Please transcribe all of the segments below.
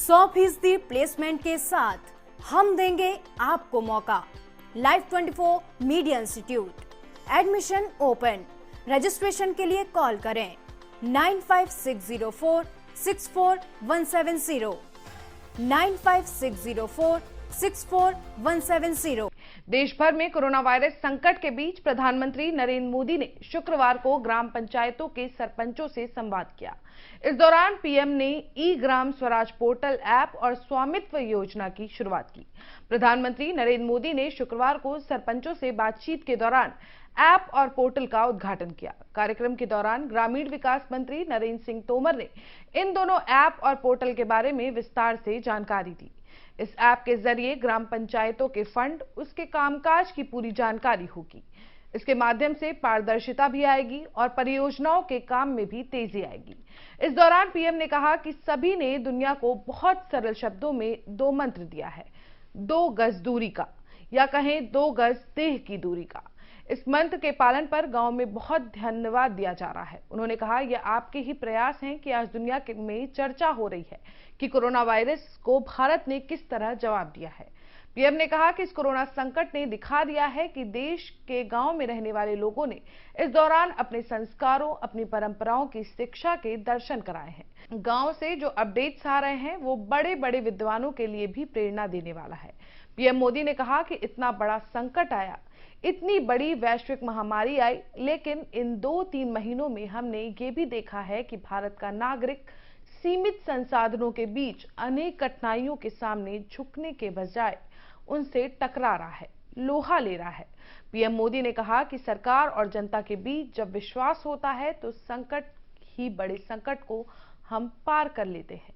100% placement के साथ हम देंगे आपको मौका। Live 24 media institute, admission open. Registration के लिए कॉल करें 9560464170, 9560464170। देश भर में कोरोना वायरस संकट के बीच प्रधानमंत्री नरेंद्र मोदी ने शुक्रवार को ग्राम पंचायतों के सरपंचों से संवाद किया। इस दौरान पीएम ने ई ग्राम स्वराज पोर्टल ऐप और स्वामित्व योजना की शुरुआत की। प्रधानमंत्री नरेंद्र मोदी ने शुक्रवार को सरपंचों से बातचीत के दौरान ऐप और पोर्टल का उद्घाटन किया। कार्यक्रम के दौरान ग्रामीण विकास मंत्री नरेंद्र सिंह तोमर ने इन दोनों ऐप और पोर्टल के बारे में विस्तार से जानकारी दी। इस ऐप के जरिए ग्राम पंचायतों के फंड, उसके कामकाज की पूरी जानकारी होगी। इसके माध्यम से पारदर्शिता भी आएगी और परियोजनाओं के काम में भी तेजी आएगी। इस दौरान पीएम ने कहा कि सभी ने दुनिया को बहुत सरल शब्दों में 2 मंत्र दिया है, 2 गज दूरी का, या कहें 2 गज देह की दूरी का। इस मंत्र के पालन पर गांव में बहुत धन्यवाद दिया जा रहा है। उन्होंने कहा, यह आपके ही प्रयास हैं कि आज दुनिया में चर्चा हो रही है कि कोरोना वायरस को भारत ने किस तरह जवाब दिया है। पीएम ने कहा कि इस कोरोना संकट ने दिखा दिया है कि देश के गांव में रहने वाले लोगों ने इस दौरान अपने संस्कारों, अपनी परंपराओं की शिक्षा के दर्शन कराए हैं। गांव से जो अपडेट्स आ रहे हैं वो बड़े बड़े विद्वानों के लिए भी प्रेरणा देने वाला है। पीएम मोदी ने कहा कि इतना बड़ा संकट आया, इतनी बड़ी वैश्विक महामारी आई, लेकिन इन 2-3 महीनों में हमने ये भी देखा है कि भारत का नागरिक सीमित संसाधनों के बीच अनेक कठिनाइयों के सामने झुकने के बजाय उनसे टकरा रहा है, लोहा ले रहा है। पीएम मोदी ने कहा कि सरकार और जनता के बीच जब विश्वास होता है तो संकट ही बड़े संकट को हम पार कर लेते हैं।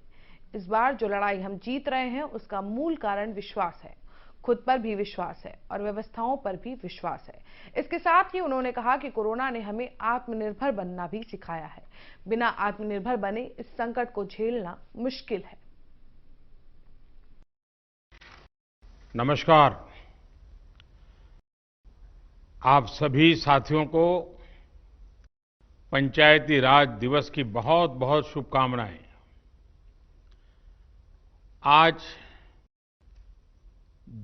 इस बार जो लड़ाई हम जीत रहे हैं उसका मूल कारण विश्वास है। खुद पर भी विश्वास है और व्यवस्थाओं पर भी विश्वास है। इसके साथ ही उन्होंने कहा कि कोरोना ने हमें आत्मनिर्भर बनना भी सिखाया है। बिना आत्मनिर्भर बने इस संकट को झेलना मुश्किल है। नमस्कार। आप सभी साथियों को पंचायती राज दिवस की बहुत बहुत शुभकामनाएं। आज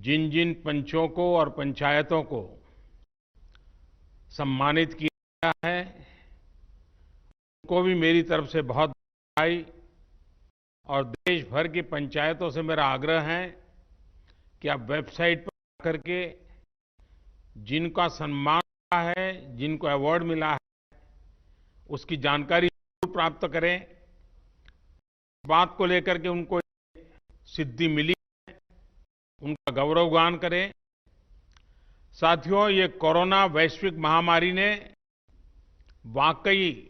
जिन जिन पंचों को और पंचायतों को सम्मानित किया गया है उनको भी मेरी तरफ से बहुत बधाई। और देश भर की पंचायतों से मेरा आग्रह है कि आप वेबसाइट पर करके जिनका सम्मान मिला है, जिनको अवार्ड मिला है, उसकी जानकारी जरूर प्राप्त करें। बात को लेकर के उनको सिद्धि मिली, उनका गौरवगान करें। साथियों, ये कोरोना वैश्विक महामारी ने वाकई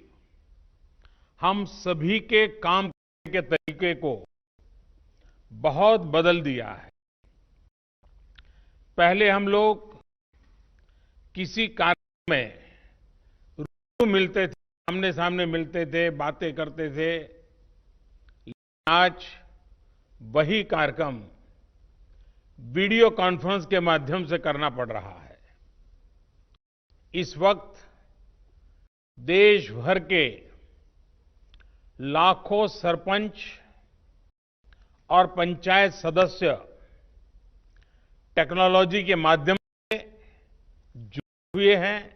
हम सभी के काम करने के तरीके को बहुत बदल दिया है। पहले हम लोग किसी कार्यक्रम में रूबरू मिलते थे, आमने सामने मिलते थे, बातें करते थे। लेकिन आज वही कार्यक्रम वीडियो कॉन्फ्रेंस के माध्यम से करना पड़ रहा है। इस वक्त देश भर के लाखों सरपंच और पंचायत सदस्य टेक्नोलॉजी के माध्यम से जुड़े हुए हैं।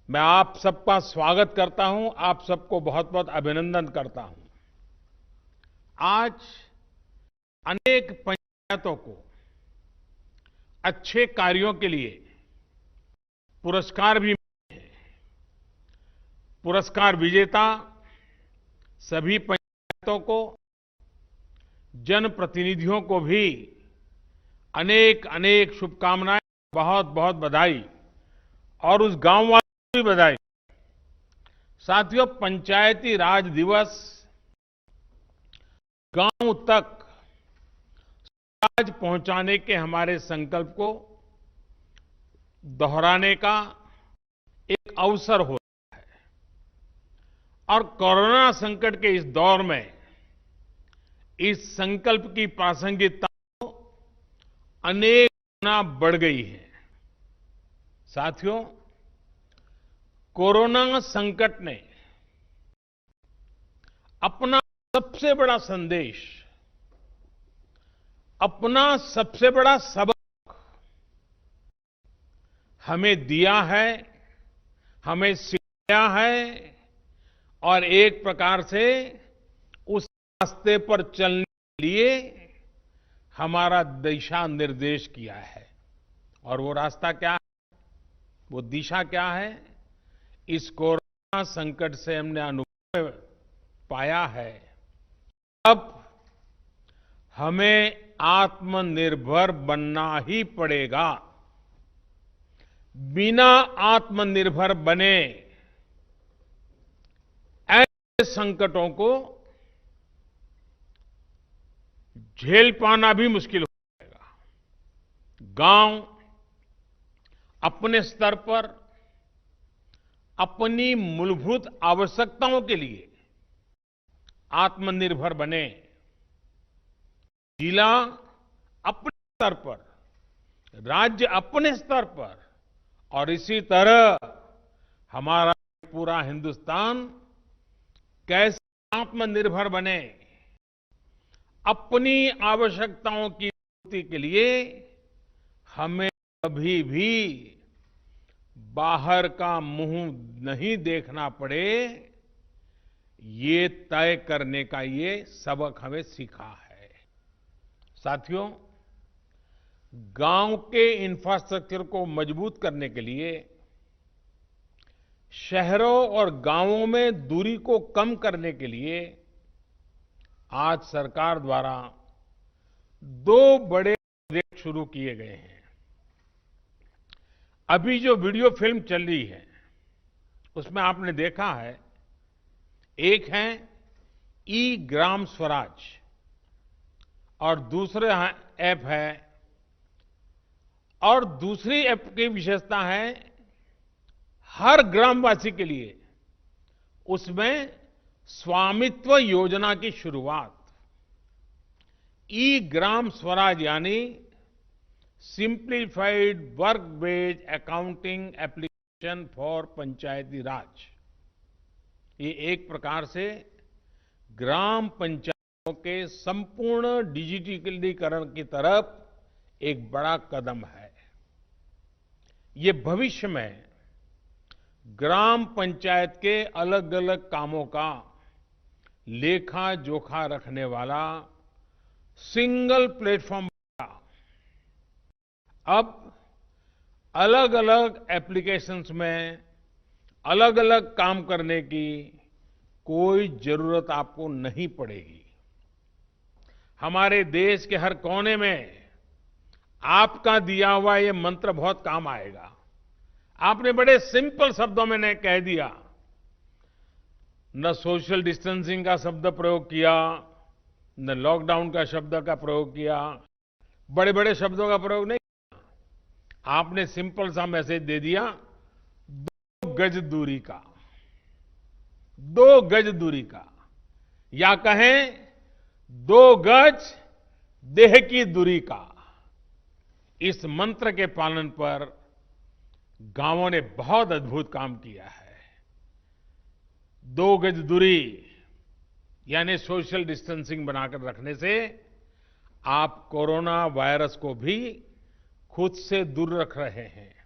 मैं आप सबका स्वागत करता हूं, आप सबको बहुत बहुत अभिनंदन करता हूं। आज अनेक पंचायतों को अच्छे कार्यों के लिए पुरस्कार भी मिले हैं। पुरस्कार विजेता सभी पंचायतों को, जनप्रतिनिधियों को भी अनेक अनेक शुभकामनाएं, बहुत बहुत बधाई, और उस गांव वालों को भी बधाई। साथियों, पंचायती राज दिवस गांव तक स्वराज पहुंचाने के हमारे संकल्प को दोहराने का एक अवसर होता है। और कोरोना संकट के इस दौर में इस संकल्प की प्रासंगिकता अनेक गुना बढ़ गई है। साथियों, कोरोना संकट ने अपना सबसे बड़ा संदेश, अपना सबसे बड़ा सबक हमें दिया है, हमें सिखाया है और एक प्रकार से उस रास्ते पर चलने के लिए हमारा दिशा निर्देश किया है। और वो रास्ता क्या है, वो दिशा क्या है? इस कोरोना संकट से हमने अनुभव पाया है, अब हमें आत्मनिर्भर बनना ही पड़ेगा। बिना आत्मनिर्भर बने ऐसे संकटों को झेल पाना भी मुश्किल हो जाएगा। गांव अपने स्तर पर अपनी मूलभूत आवश्यकताओं के लिए आत्मनिर्भर बने, जिला अपने स्तर पर, राज्य अपने स्तर पर और इसी तरह हमारा पूरा हिंदुस्तान कैसे आत्मनिर्भर बने, अपनी आवश्यकताओं की पूर्ति के लिए हमें कभी भी बाहर का मुंह नहीं देखना पड़े, ये तय करने का ये सबक हमें सीखा है। साथियों, गांव के इंफ्रास्ट्रक्चर को मजबूत करने के लिए शहरों और गांवों में दूरी को कम करने के लिए आज सरकार द्वारा 2 बड़े प्रोजेक्ट शुरू किए गए हैं। अभी जो वीडियो फिल्म चल रही है उसमें आपने देखा है, एक है ई ग्राम स्वराज और दूसरा ऐप है, और दूसरी ऐप की विशेषता है हर ग्रामवासी के लिए उसमें स्वामित्व योजना की शुरुआत। ई ग्राम स्वराज यानी simplified work based accounting application for Panchayati Raj. ये एक प्रकार से ग्राम पंचायतों के संपूर्ण डिजिटलीकरण की तरफ एक बड़ा कदम है। ये भविष्य में ग्राम पंचायत के अलग अलग कामों का लेखा जोखा रखने वाला सिंगल प्लेटफॉर्म बनेगा। अब अलग अलग एप्लीकेशंस में अलग अलग काम करने की कोई जरूरत आपको नहीं पड़ेगी। हमारे देश के हर कोने में आपका दिया हुआ ये मंत्र बहुत काम आएगा। आपने बड़े सिंपल शब्दों में ने कह दिया, न सोशल डिस्टेंसिंग का शब्द प्रयोग किया, न लॉकडाउन का शब्द का प्रयोग किया, बड़े बड़े शब्दों का प्रयोग नहीं किया। आपने सिंपल सा मैसेज दे दिया, 2 गज दूरी का, 2 गज दूरी का, या कहें 2 गज देह की दूरी का। इस मंत्र के पालन पर गांवों ने बहुत अद्भुत काम किया है। 2 गज दूरी यानी सोशल डिस्टेंसिंग बनाकर रखने से आप कोरोना वायरस को भी खुद से दूर रख रहे हैं।